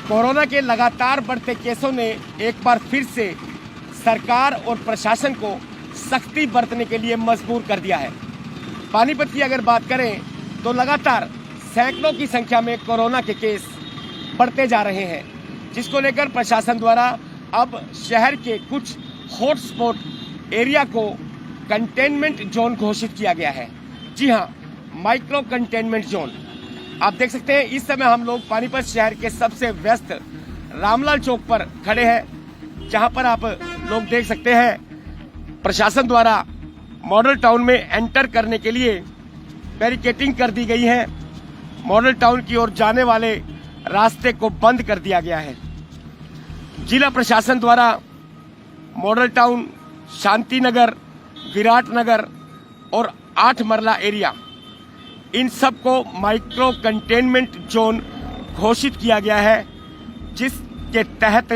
Corona के लगातार बढ़ते केसों ने एक बार फिर से सरकार और प्रशासन को सख्ती बरतने के लिए मजबूर कर दिया है। पानीपत की अगर बात करें तो लगातार सैकड़ों की संख्या में कोरोना के केस बढ़ते जा रहे हैं, जिसको लेकर प्रशासन द्वारा अब शहर के कुछ हॉटस्पॉट एरिया को कंटेनमेंट जोन घोषित किया गया है। जी हाँ, माइक्रो कंटेनमेंट जोन। आप देख सकते हैं इस समय हम लोग पानीपत शहर के सबसे व्यस्त रामलाल चौक पर खड़े हैं, जहां पर आप लोग देख सकते हैं प्रशासन द्वारा मॉडल टाउन में एंटर करने के लिए बैरिकेटिंग कर दी गई है। मॉडल टाउन की ओर जाने वाले रास्ते को बंद कर दिया गया है। जिला प्रशासन द्वारा मॉडल टाउन, शांति नगर, विराट नगर और 8 मरला एरिया, इन सब को माइक्रो कंटेनमेंट जोन घोषित किया गया है, जिसके तहत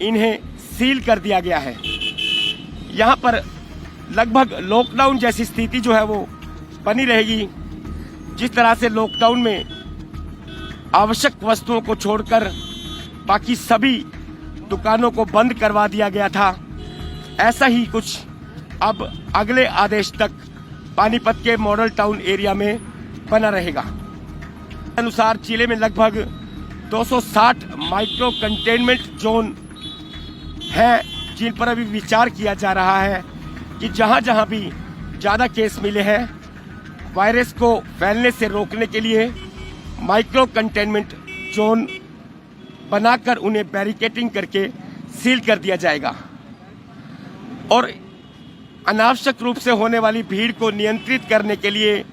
इन्हें सील कर दिया गया है। यहाँ पर लगभग लॉकडाउन जैसी स्थिति जो है वो बनी रहेगी। जिस तरह से लॉकडाउन में आवश्यक वस्तुओं को छोड़कर बाकी सभी दुकानों को बंद करवा दिया गया था, ऐसा ही कुछ अब अगले आदेश तक पानीपत के मॉडल टाउन एरिया में बना रहेगा। अनुसार जिले में लगभग 260 माइक्रो कंटेनमेंट जोन हैं, जिन पर अभी विचार किया जा रहा है कि जहां जहां भी ज्यादा केस मिले हैं, वायरस को फैलने से रोकने के लिए माइक्रो कंटेनमेंट जोन बनाकर उन्हें बैरिकेटिंग करके सील कर दिया जाएगा और अनावश्यक रूप से होने वाली भीड़ को नियंत्रित करने के लिए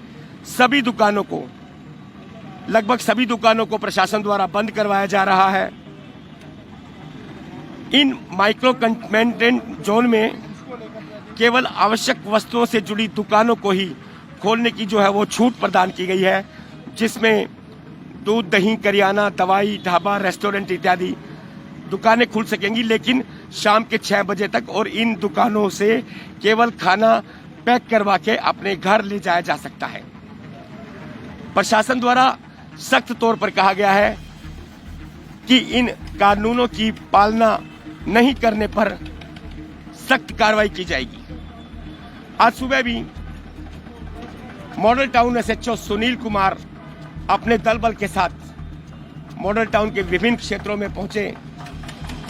सभी दुकानों को, लगभग सभी दुकानों को प्रशासन द्वारा बंद करवाया जा रहा है। इन माइक्रो कंटेनमेंट जोन में केवल आवश्यक वस्तुओं से जुड़ी दुकानों को ही खोलने की जो है वो छूट प्रदान की गई है, जिसमें दूध, दही, करियाना, दवाई, ढाबा, रेस्टोरेंट इत्यादि दुकानें खुल सकेंगी, लेकिन शाम के 6 बजे तक, और इन दुकानों से केवल खाना पैक करवा के अपने घर ले जाया जा सकता है। प्रशासन द्वारा सख्त तौर पर कहा गया है कि इन कानूनों की पालना नहीं करने पर सख्त कार्रवाई की जाएगी। आज सुबह भी model town SHO Sunil Kumar अपने दल बल के साथ मॉडल टाउन के विभिन्न क्षेत्रों में पहुंचे।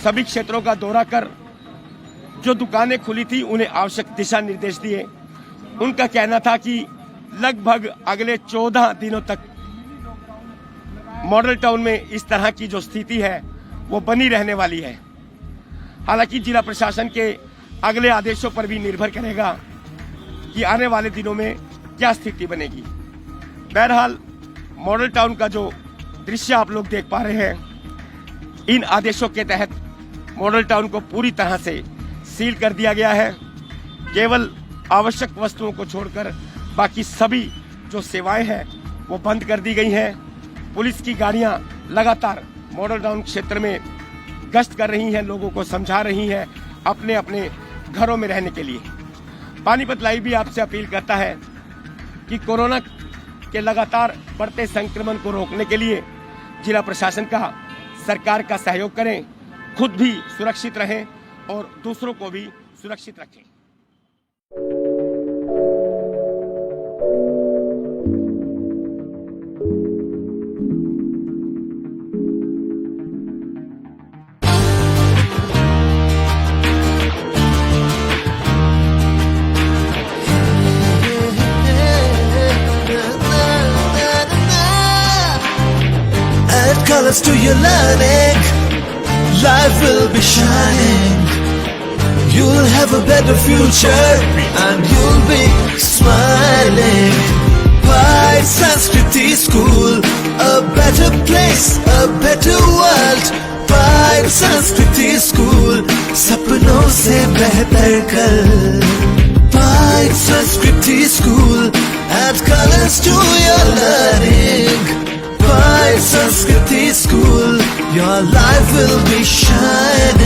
सभी क्षेत्रों का दौरा कर जो दुकानें खुली थी उन्हें आवश्यक दिशा निर्देश दिए। उनका कहना था कि लगभग अगले 14 दिनों तक मॉडल टाउन में इस तरह की जो स्थिति है वो बनी रहने वाली है। हालांकि जिला प्रशासन के अगले आदेशों पर भी निर्भर करेगा कि आने वाले दिनों में क्या स्थिति बनेगी। बहरहाल मॉडल टाउन का जो दृश्य आप लोग देख पा रहे हैं, इन आदेशों के तहत मॉडल टाउन को पूरी तरह से सील कर दिया गया है। केवल आवश्यक वस्तुओं को छोड़कर बाकी सभी जो सेवाएं हैं वो बंद कर दी गई हैं। पुलिस की गाड़ियां लगातार मॉडल टाउन क्षेत्र में गश्त कर रही हैं, लोगों को समझा रही हैं अपने अपने घरों में रहने के लिए। पानीपत लाइव भी आपसे अपील करता है कि कोरोना के लगातार बढ़ते संक्रमण को रोकने के लिए जिला प्रशासन का, सरकार का सहयोग करें, खुद भी सुरक्षित रहें और दूसरों को भी सुरक्षित रखें। Colors to your learning, life will be shining. You'll have a better future and you'll be smiling. By Sanskriti School, a better place, a better world. By Sanskriti School, सपनों से बेहतर कल. By Sanskriti School, add colors to your learning. By Sanskriti School, your life will be shining.